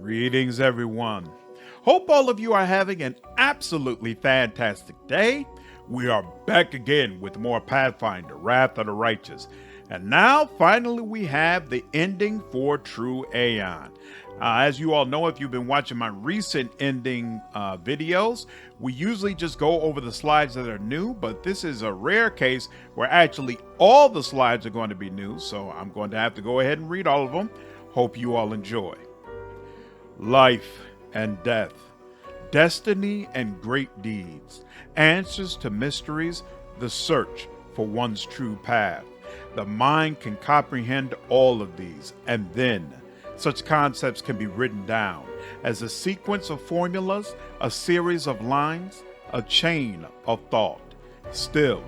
Greetings, everyone. Hope all of you are having an absolutely fantastic day. We are back again with more Pathfinder, Wrath of the Righteous. And now, finally, we have the ending for True Aeon. As you all know, if you've been watching my recent ending videos, we usually just go over the slides that are new, but this is a rare case where actually all the slides are going to be new, so I'm going to have to go ahead and read all of them. Hope you all enjoy. Life and death, destiny and great deeds, answers to mysteries, the search for one's true path. The mind can comprehend all of these, and then such concepts can be written down as a sequence of formulas, a series of lines, a chain of thought. Still,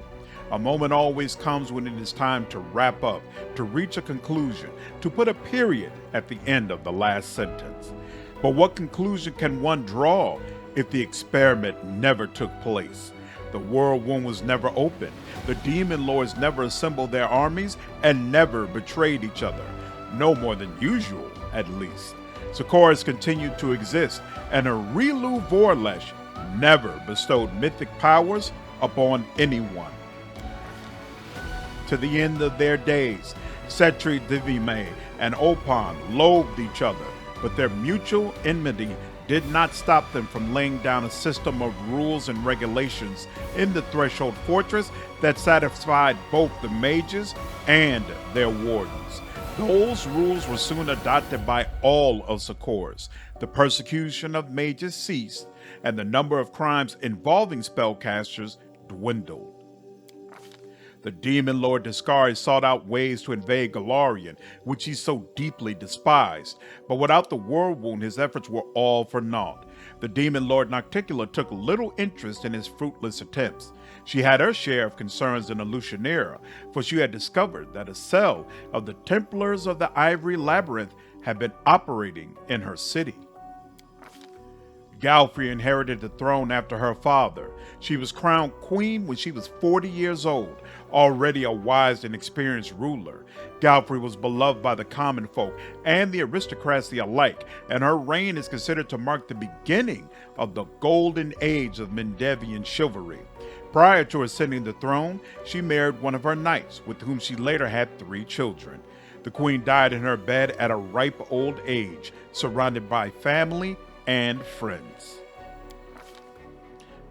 a moment always comes when it is time to wrap up, to reach a conclusion, to put a period at the end of the last sentence. But what conclusion can one draw if the experiment never took place? The world wound was never opened, the demon lords never assembled their armies, and never betrayed each other. No more than usual, at least. Sokoris continued to exist, and Arilu Vorlesh never bestowed mythic powers upon anyone. To the end of their days, Setri Divime and Opan loathed each other, but their mutual enmity did not stop them from laying down a system of rules and regulations in the Threshold Fortress that satisfied both the mages and their wardens. Those rules were soon adopted by all of Sokoris. The persecution of mages ceased, and the number of crimes involving spellcasters dwindled. The demon lord Discari sought out ways to invade Galarian, which he so deeply despised, but without the world wound his efforts were all for naught. The demon lord Nocticula took little interest in his fruitless attempts. She had her share of concerns in Illusionera, for she had discovered that a cell of the Templars of the Ivory Labyrinth had been operating in her city. Galfrey inherited the throne after her father. She was crowned queen when she was 40 years old, already a wise and experienced ruler. Galfrey was beloved by the common folk and the aristocracy alike, and her reign is considered to mark the beginning of the golden age of Mendevian chivalry. Prior to ascending the throne, she married one of her knights, with whom she later had 3 children. The queen died in her bed at a ripe old age, surrounded by family and friends.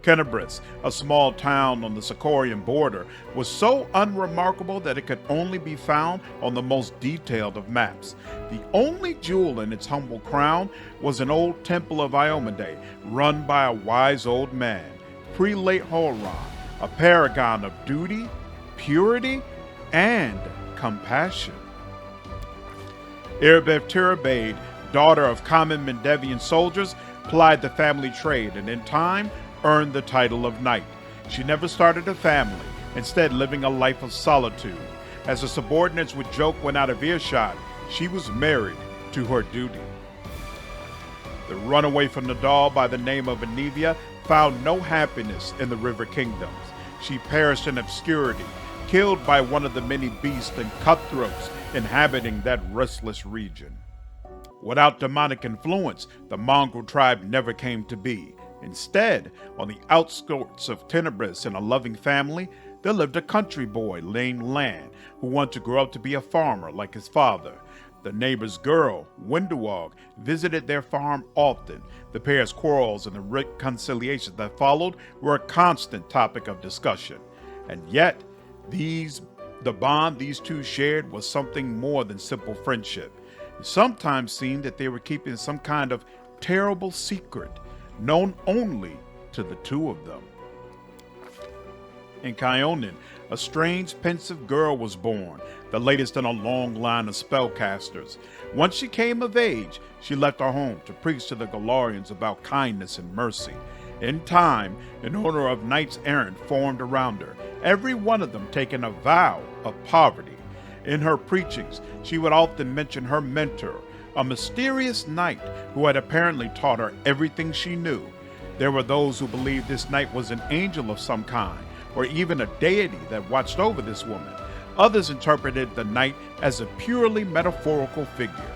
Kenabris, a small town on the Sokorian border, was so unremarkable that it could only be found on the most detailed of maps. The only jewel in its humble crown was an old temple of Iomade, run by a wise old man, Prelate Holron, a paragon of duty, purity, and compassion. Irbeth Tirabade, daughter of common Mendevian soldiers, plied the family trade and in time earned the title of knight. She never started a family, instead living a life of solitude. As the subordinates would joke when out of earshot, she was married to her duty. The runaway from Nadal by the name of Anivia found no happiness in the River Kingdoms. She perished in obscurity, killed by one of the many beasts and cutthroats inhabiting that restless region. Without demonic influence, the mongrel tribe never came to be. Instead, on the outskirts of Tenebris in a loving family, there lived a country boy named Lan, who wanted to grow up to be a farmer like his father. The neighbor's girl, Winduog, visited their farm often. The pair's quarrels and the reconciliations that followed were a constant topic of discussion. And yet, the bond these two shared was something more than simple friendship. It sometimes seemed that they were keeping some kind of terrible secret, known only to the two of them. In Kyonin, a strange, pensive girl was born, the latest in a long line of spellcasters. Once she came of age, she left her home to preach to the Galarians about kindness and mercy. In time, an order of knights errant formed around her, every one of them taking a vow of poverty. In her preachings, she would often mention her mentor, a mysterious knight who had apparently taught her everything she knew. There were those who believed this knight was an angel of some kind, or even a deity that watched over this woman. Others interpreted the knight as a purely metaphorical figure.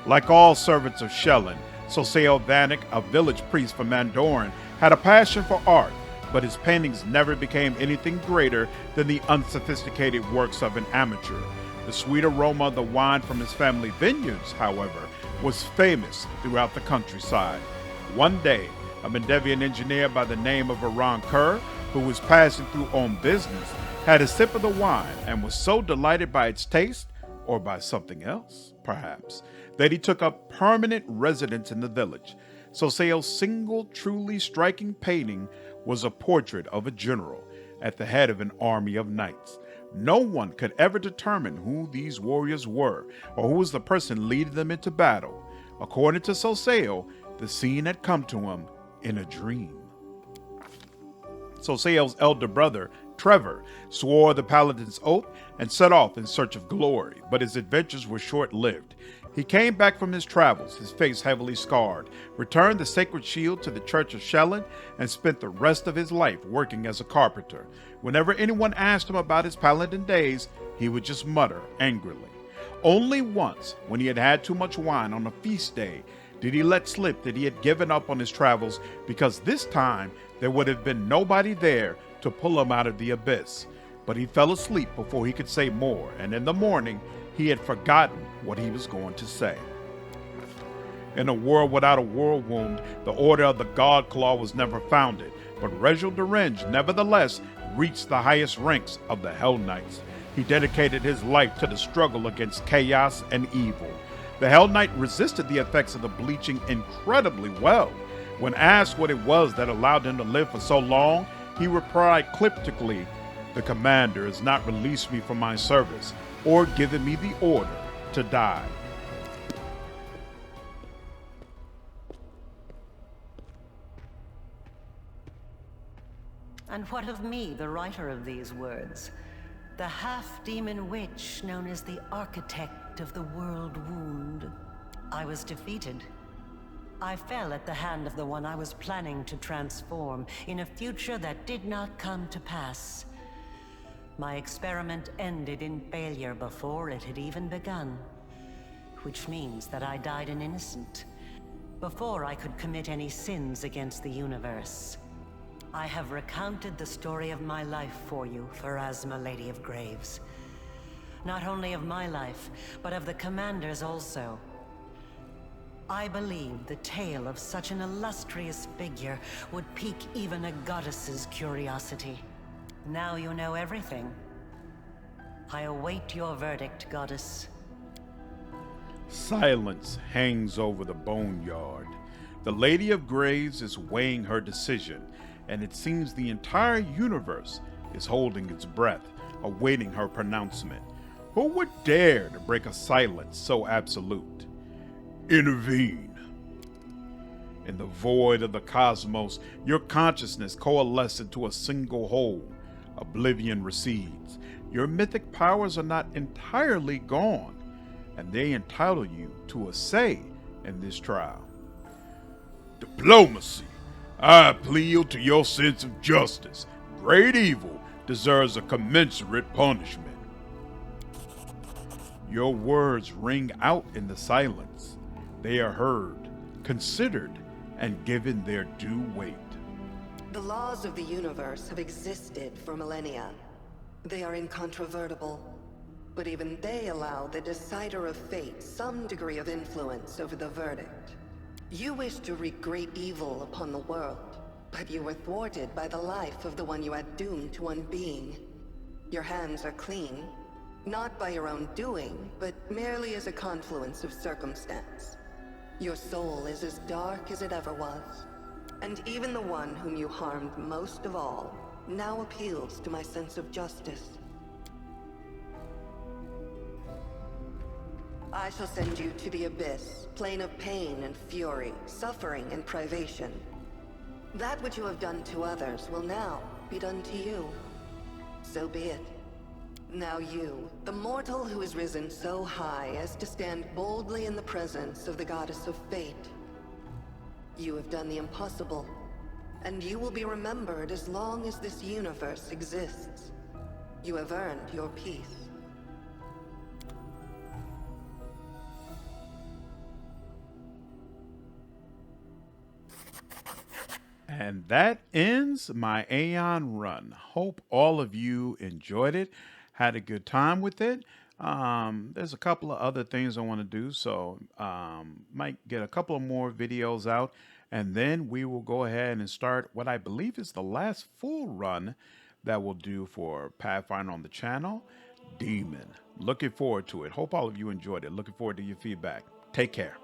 Like all servants of Shelyn, Soseo Vanek, a village priest from Mandoran, had a passion for art, but his paintings never became anything greater than the unsophisticated works of an amateur. The sweet aroma of the wine from his family vineyards, however, was famous throughout the countryside. One day, a Mendevian engineer by the name of Aran Kerr, who was passing through on business, had a sip of the wine and was so delighted by its taste, or by something else, perhaps, that he took up permanent residence in the village. Soseo's single truly striking painting was a portrait of a general at the head of an army of knights. No one could ever determine who these warriors were or who was the person leading them into battle. According to Soseo, the scene had come to him in a dream. Soseo's elder brother, Trevor, swore the paladin's oath and set off in search of glory, but his adventures were short-lived. He came back from his travels, his face heavily scarred, returned the sacred shield to the Church of Shelyn, and spent the rest of his life working as a carpenter. Whenever anyone asked him about his paladin days, he would just mutter angrily. Only once, when he had had too much wine on a feast day, did he let slip that he had given up on his travels, because this time there would have been nobody there to pull him out of the abyss. But he fell asleep before he could say more, and in the morning he had forgotten what he was going to say. In a world without a whirlwind, the Order of the God Claw was never founded, but Reginald Derenge nevertheless reached the highest ranks of the Hell Knights. He dedicated his life to the struggle against chaos and evil. The Hell Knight resisted the effects of the bleaching incredibly well. When asked what it was that allowed him to live for so long, he replied cryptically, "The commander has not released me from my service or given me the order to die." And what of me, the writer of these words? The half-demon witch known as the architect of the world wound. I was defeated. I fell at the hand of the one I was planning to transform in a future that did not come to pass. My experiment ended in failure before it had even begun, which means that I died an innocent, before I could commit any sins against the universe. I have recounted the story of my life for you, Pharasma, Lady of Graves. Not only of my life, but of the Commander's also. I believe the tale of such an illustrious figure would pique even a goddess's curiosity. Now you know everything. I await your verdict, goddess. Silence hangs over the boneyard. The Lady of Graves is weighing her decision, and it seems the entire universe is holding its breath, awaiting her pronouncement. Who would dare to break a silence so absolute? Intervene. In the void of the cosmos, your consciousness coalesces into a single whole. Oblivion recedes. Your mythic powers are not entirely gone, and they entitle you to a say in this trial. Diplomacy. I appeal to your sense of justice. Great evil deserves a commensurate punishment. Your words ring out in the silence. They are heard, considered, and given their due weight. The laws of the universe have existed for millennia. They are incontrovertible, but even they allow the decider of fate some degree of influence over the verdict. You wish to wreak great evil upon the world, but you were thwarted by the life of the one you had doomed to unbeing. Your hands are clean, not by your own doing, but merely as a confluence of circumstance. Your soul is as dark as it ever was, and even the one whom you harmed most of all now appeals to my sense of justice. I shall send you to the abyss, plane of pain and fury, suffering and privation. That which you have done to others will now be done to you. So be it. Now you, the mortal who has risen so high as to stand boldly in the presence of the goddess of fate. You have done the impossible, and you will be remembered as long as this universe exists. You have earned your peace. And that ends my Aeon run. Hope all of you enjoyed it, had a good time with it. There's a couple of other things I want to do, so might get a couple of more videos out, and then we will go ahead and start what I believe is the last full run that we'll do for Pathfinder on the channel, Demon. Looking forward to it. Hope all of you enjoyed it. Looking forward to your feedback. Take care.